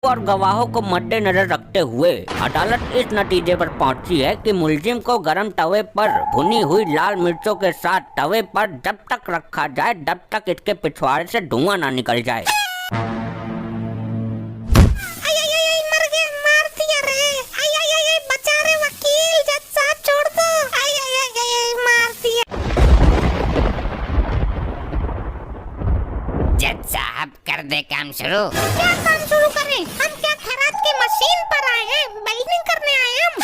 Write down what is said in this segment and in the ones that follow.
और गवाहों को मद्देनजर रखते हुए अदालत इस नतीजे पर पहुंची है कि मुलजिम को गरम तवे पर भुनी हुई लाल मिर्चों के साथ तवे पर जब तक रखा जाए जब तक इसके पिछवाड़े से धुआं ना निकल जाए। जज साहब कर दे काम शुरू। क्या काम शुरू करें? हम क्या खराद की मशीन पर आए हैं? वेल्डिंग करने आए हम।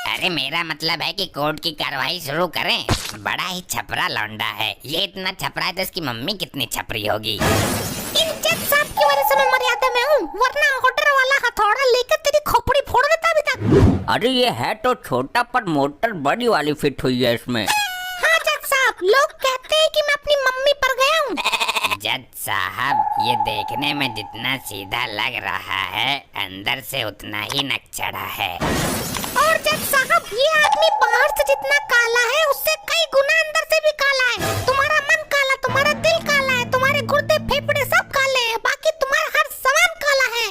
अरे मेरा मतलब है कि कोर्ट की कार्रवाई शुरू करें। बड़ा ही छपरा लौंडा है ये, इतना छपरा है तो इसकी मम्मी कितनी छपरी होगी। इन जज साहब की वजह से मैं मर्यादा में हूँ, वरना ऑर्डर वाला हथौड़ा लेकर तेरी खोपड़ी फोड़ देता अभी तक। अरे ये है तो छोटा पर मोटर बड़ी वाली फिट हुई है इसमें। हाँ जज साहब, लोग कहते हैं कि मैं अपनी मम्मी पर गया हूँ। जज साहब ये देखने में जितना सीधा लग रहा है अंदर से उतना ही नकचढ़ा है। और जज साहब ये आदमी बाहर से जितना काला है उससे कई गुना अंदर से भी काला है। तुम्हारा मन काला, तुम्हारा दिल काला है, तुम्हारे गुर्दे फेफड़े सब काले हैं, बाकी तुम्हारा हर सामान काला है।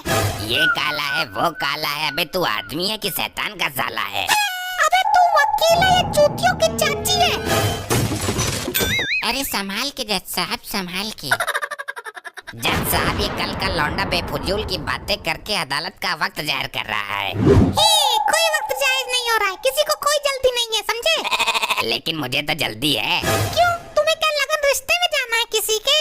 ये काला है वो काला है। अबे तू आदमी है कि शैतान का साला है? अबे तू वकील है या चूतियों की चाची है? अरे संभाल के जज साहब, संभाल के। जज साहब ये कल का लौंडा बेफजूल की बातें करके अदालत का वक्त जाहिर कर रहा है। कोई वक्त जायज नहीं हो रहा है, किसी को कोई जल्दी नहीं है, समझे? लेकिन मुझे तो जल्दी है। क्यों, तुम्हें क्या लगन रिश्ते में जाना है किसी के?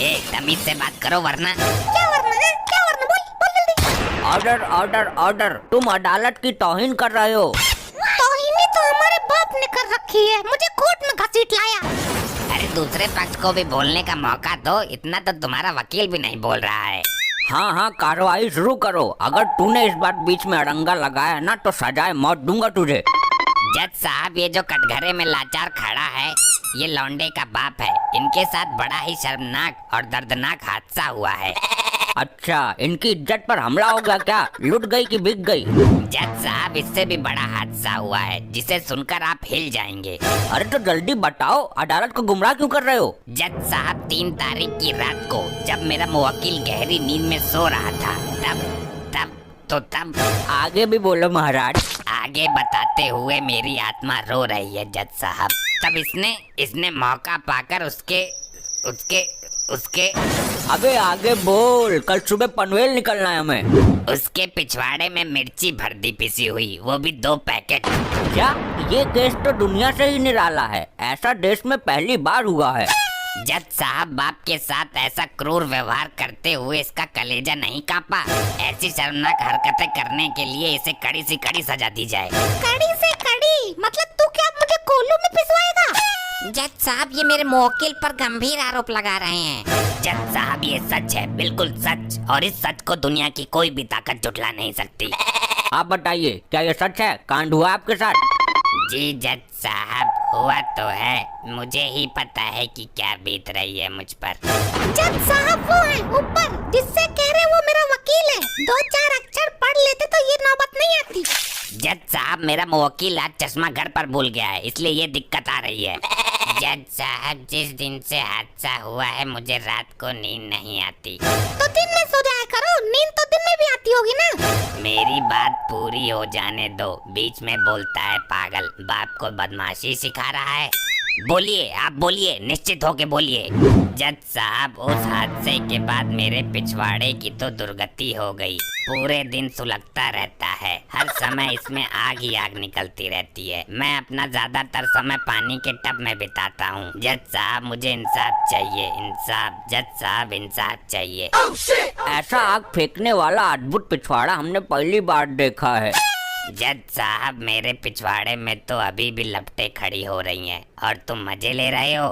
ए तमीज से बात करो वरना। क्या वरना है? क्या वरना? बोल जल्दी। ऑर्डर ऑर्डर ऑर्डर, तुम अदालत की तौहीन कर रहे हो। तौहीन तो हमारे बाप ने कर रखी है, मुझे कोर्ट में घसीट लाया। अरे दूसरे पक्ष को भी बोलने का मौका दो, इतना तो तुम्हारा वकील भी नहीं बोल रहा है। हाँ हाँ कार्रवाई शुरू करो। अगर तूने इस बार बीच में अड़ंगा लगाया ना तो सजाए मौत दूंगा तुझे। जज साहब ये जो कटघरे में लाचार खड़ा है ये लौंडे का बाप है। इनके साथ बड़ा ही शर्मनाक और दर्दनाक हादसा हुआ है। अच्छा, इनकी इज्जत पर हमला हो गया क्या? लुट गई कि बिक गई? जज साहब इससे भी बड़ा हादसा हुआ है जिसे सुनकर आप हिल जाएंगे। अरे तो जल्दी बताओ, अदालत को गुमराह क्यों कर रहे हो? जज साहब 3 तारीख की रात को जब मेरा मुवक्किल गहरी नींद में सो रहा था तब आगे भी बोलो महाराज। आगे बताते हुए मेरी आत्मा रो रही है जज साहब। तब इसने मौका पाकर उसके अबे आगे बोल, कल सुबह पनवेल निकलना है हमें। उसके पिछवाड़े में मिर्ची भर दी पिसी हुई, वो भी 2 पैकेट। क्या ये केस तो दुनिया से ही निराला है, ऐसा देश में पहली बार हुआ है। जज साहब बाप के साथ ऐसा क्रूर व्यवहार करते हुए इसका कलेजा नहीं कांपा। ऐसी शर्मनाक हरकतें करने के लिए इसे कड़ी से कड़ी सजा दी जाए। कड़ी से कड़ी मतलब तू क्या मुझे कोल्हू में पिसवाएगा? जज साहब ये मेरे मुवक्किल पर गंभीर आरोप लगा रहे हैं। जज साहब ये सच है, बिल्कुल सच, और इस सच को दुनिया की कोई भी ताकत झुठला नहीं सकती। आप बताइए क्या ये सच है? कांड हुआ आपके साथ? जी जज साहब हुआ तो है, मुझे ही पता है कि क्या बीत रही है मुझ पर। जज साहब वो है ऊपर जिससे कह रहे वो मेरा वकील है, 2-4 अक्षर पढ़ लेते तो ये नौबत नहीं आती। जज साहब मेरा मुवक्किल आज चश्मा घर पर भूल गया है, इसलिए ये दिक्कत आ रही है। जज साहब जिस दिन से हादसा हुआ है मुझे रात को नींद नहीं आती। तो दिन में सो जाया करो, नींद तो दिन में भी आती होगी ना। मेरी बात पूरी हो जाने दो, बीच में बोलता है पागल। बाप को बदमाशी सिखा रहा है। बोलिए, आप बोलिए, निश्चित होके बोलिए। जज साहब उस हादसे के बाद मेरे पिछवाड़े की तो दुर्गति हो गई। पूरे दिन सुलगता रहता है, हर समय इसमें आग ही आग निकलती रहती है। मैं अपना ज्यादातर समय पानी के टब में बिताता हूँ। जज साहब मुझे इंसाफ चाहिए, इंसाफ। जज साहब इंसाफ चाहिए। ऐसा आग फेंकने वाला अद्भुत पिछवाड़ा हमने पहली बार देखा है। जज साहब मेरे पिछवाड़े में तो अभी भी लपटें खड़ी हो रही हैं और तुम मजे ले रहे हो।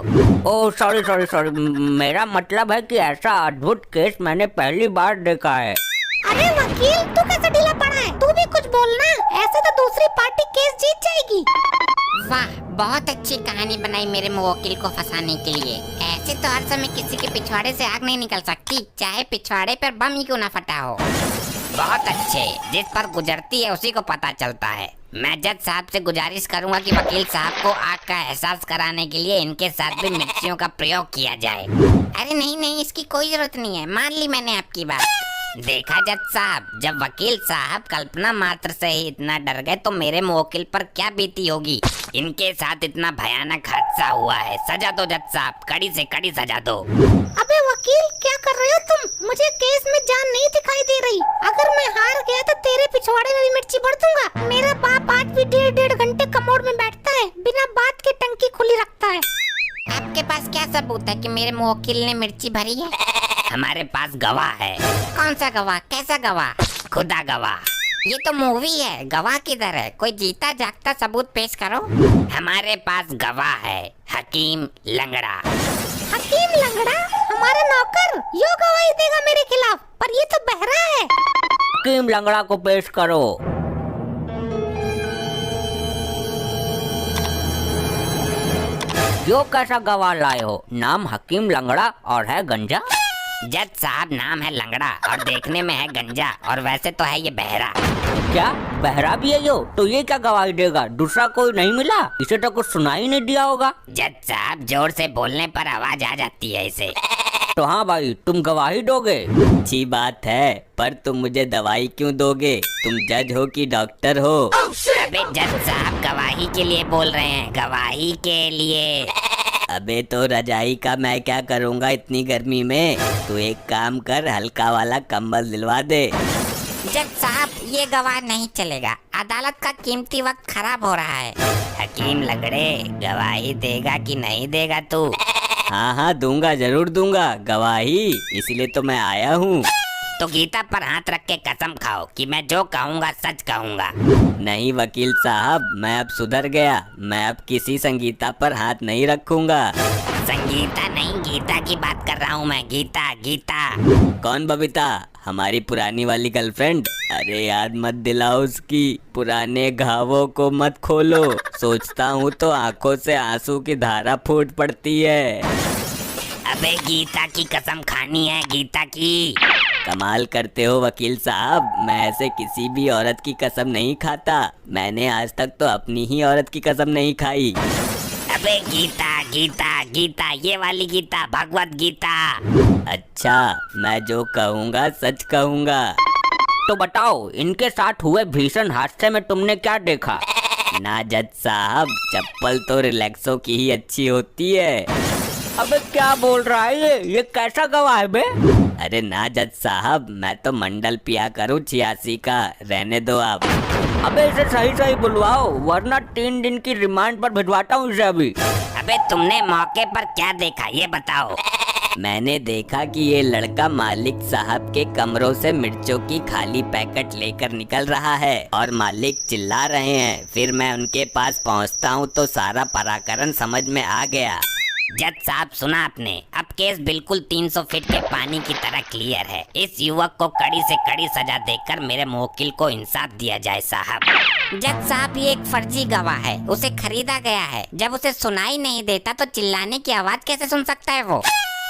ओह सॉरी, मेरा मतलब है कि ऐसा अद्भुत केस मैंने पहली बार देखा है। अरे वकील तू कैसे ढीला पड़ा है? तू भी कुछ बोलना, ऐसे तो दूसरी पार्टी केस जीत जाएगी। वाह, बहुत अच्छी कहानी बनाई मेरे मुवक्किल को फंसाने के लिए। ऐसे तो हर समय किसी के पिछवाड़े से आग नहीं निकल सकती, चाहे पिछवाड़े पर बम ही क्यों ना फटा हो। बहुत अच्छे, जिस पर गुजरती है उसी को पता चलता है। मैं जज साहब से गुजारिश करूंगा कि वकील साहब को आग का एहसास कराने के लिए इनके साथ भी मिर्चियों का प्रयोग किया जाए। अरे नहीं, इसकी कोई जरूरत नहीं है, मान ली मैंने आपकी बात। देखा जज साहब, जब वकील साहब कल्पना मात्र से ही इतना डर गए तो मेरे मुवक्किल पर क्या बीती होगी। इनके साथ इतना भयानक हादसा हुआ है। सजा दो जज साहब, कड़ी से कड़ी सजा दो। अबे वकील, क्या कर रहे हो तुम? मुझे केस में जान नहीं दिखाई दे रही। अगर मैं हार गया तो तेरे पिछवाड़े में भी मिर्ची भर दूंगा। मेरा बाप आज भी 1.5 घंटे कमोड में बैठता है, बिना बात के टंकी खुली रखता है। आपके पास क्या सबूत है कि मेरे मुवक्किल ने मिर्ची भरी है? हमारे पास गवाह है। कौन सा गवाह? कैसा गवाह? खुदा गवाह। ये तो मूवी है, गवाह किधर है? कोई जीता जागता सबूत पेश करो। हमारे पास गवाह है, हकीम लंगड़ा। हकीम लंगड़ा? हमारा नौकर? यो गवाही देगा मेरे खिलाफ? पर ये तो बहरा है। हकीम लंगड़ा को पेश करो। जो कैसा गवाह लाए हो? नाम हकीम लंगड़ा और है गंजा? जज साहब, नाम है लंगड़ा और देखने में है गंजा, और वैसे तो है ये बहरा। क्या बहरा भी है यो? तो ये क्या गवाही देगा? दूसरा कोई नहीं मिला? इसे तो कुछ सुनाई नहीं दिया होगा। जज साहब, जोर से बोलने पर आवाज आ जाती है इसे। तो हाँ भाई, तुम गवाही दोगे? अच्छी बात है, पर तुम मुझे दवाई क्यों दोगे? तुम जज हो कि डॉक्टर हो? अबे जज साहब, गवाही के लिए बोल रहे हैं, गवाही के लिए। अबे तो रजाई का मैं क्या करूँगा इतनी गर्मी में? तू एक काम कर, हल्का वाला कंबल दिलवा दे। जज साहब, ये गवाह नहीं चलेगा। अदालत का कीमती वक्त खराब हो रहा है। हकीम लंगड़े, गवाही देगा कि नहीं देगा तू? हाँ हाँ, दूंगा, जरूर दूंगा गवाही, इसलिए तो मैं आया हूँ। तो गीता पर हाथ रख के कसम खाओ कि मैं जो कहूँगा सच कहूँगा। नहीं वकील साहब, मैं अब सुधर गया। मैं अब किसी संगीता पर हाथ नहीं रखूंगा। संगीता नहीं, गीता की बात कर रहा हूँ मैं। गीता, गीता। कौन बबीता? हमारी पुरानी वाली गर्लफ्रेंड? अरे याद मत दिलाओ उसकी। पुराने घावों को मत खोलो। सोचता हूँ तो आंखों से आंसू की धारा फूट पड़ती है। अबे गीता की कसम खानी है, गीता की। कमाल करते हो वकील साहब, मैं ऐसे किसी भी औरत की कसम नहीं खाता। मैंने आज तक तो अपनी ही औरत की कसम नहीं खाई। अबे गीता, गीता, गीता, ये वाली गीता, भगवत गीता। अच्छा, मैं जो कहूँगा सच कहूँगा। तो बताओ, इनके साथ हुए भीषण हादसे में तुमने क्या देखा? ना जज साहब, चप्पल तो रिलैक्सो की ही अच्छी होती है। अबे क्या बोल रहा है ये कैसा गवाह है बे? अरे ना जज साहब, मैं तो मंडल पिया करूँ 86 का। रहने दो आप। अबे इसे सही सही बुलवाओ, वरना 3 दिन की रिमांड पर भिजवाता हूँ इसे अभी। अबे तुमने मौके पर क्या देखा, ये बताओ। मैंने देखा कि ये लड़का मालिक साहब के कमरों से मिर्चों की खाली पैकेट लेकर निकल रहा है और मालिक चिल्ला रहे हैं। फिर मैं उनके पास पहुंचता हूं तो सारा पराक्रम समझ में आ गया। जज साहब, सुना आपने? अब केस बिल्कुल 300 फीट के पानी की तरह क्लियर है। इस युवक को कड़ी से कड़ी सजा देकर मेरे मुवक्किल को इंसाफ दिया जाए साहब। जज साहब, ये एक फर्जी गवाह है, उसे खरीदा गया है। जब उसे सुनाई नहीं देता तो चिल्लाने की आवाज कैसे सुन सकता है वो?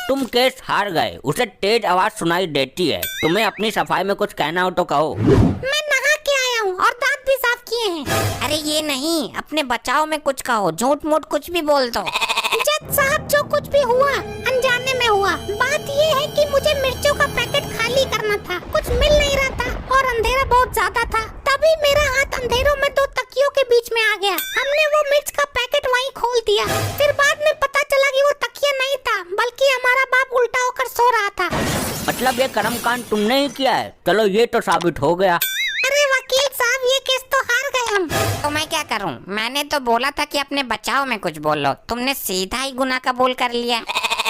तुम केस हार गए, उसे तेज आवाज सुनाई देती है। तुम्हें अपनी सफाई में कुछ कहना हो तो कहो। मैं नहा के आया हूँ और दांत भी साफ किए हैं। अरे ये नहीं, अपने बचाव में कुछ कहो, झूठ मूठ कुछ भी बोल दो। जज साहब, जो कुछ भी हुआ अनजाने में हुआ। बात ये है कि मुझे मिर्चों का पैकेट खाली करना था, कुछ मिल नहीं रहा था और अंधेरा बहुत ज्यादा था। तभी मेरा हाथ अंधेरों में 2 तकियों के बीच में आ गया। हमने वो मिर्च का पैकेट वहीं खोल दिया। फिर बाद में पता चला कि वो तकिया नहीं था, बल्कि हमारा बाप उल्टा होकर सो रहा था। मतलब ये कर्मकांड तुमने ही किया है? चलो ये तो साबित हो गया। अरे वकील साहब, ये केस तो हार गए हम। तो मैं क्या करूं? मैंने तो बोला था कि अपने बचाव में कुछ बोलो, तुमने सीधा ही गुनाह कबूल कर लिया।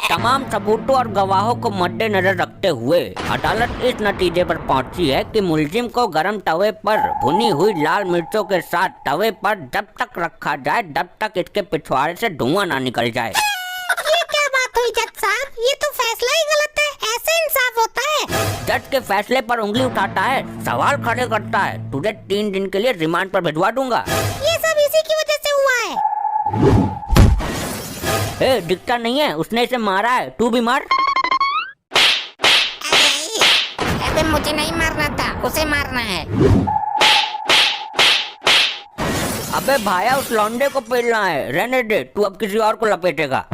तमाम सबूतों और गवाहों को मद्देनजर रखते हुए अदालत इस नतीजे पर पहुंची है कि मुलजिम को गरम तवे पर भुनी हुई लाल मिर्चों के साथ तवे पर जब तक रखा जाए तब तक इसके पिछवाड़े से धुआं ना निकल जाए। ये क्या बात हुई जज साहब? ये तो फैसला ही गलत है। ऐसे इंसाफ होता है? जज के फैसले पर उंगली उठाता है, सवाल खड़े करता है। तुझे 3 दिन के लिए रिमांड पर भिजवा दूंगा। ये सब इसी की वजह से हुआ है। ए, दिखता नहीं है? उसने इसे मारा है, तू भी मार। अबे मुझे नहीं मारना था, उसे मारना है। अबे भाया, उस लौंडे को पेलना है। रहने दे, तू अब किसी और को लपेटेगा।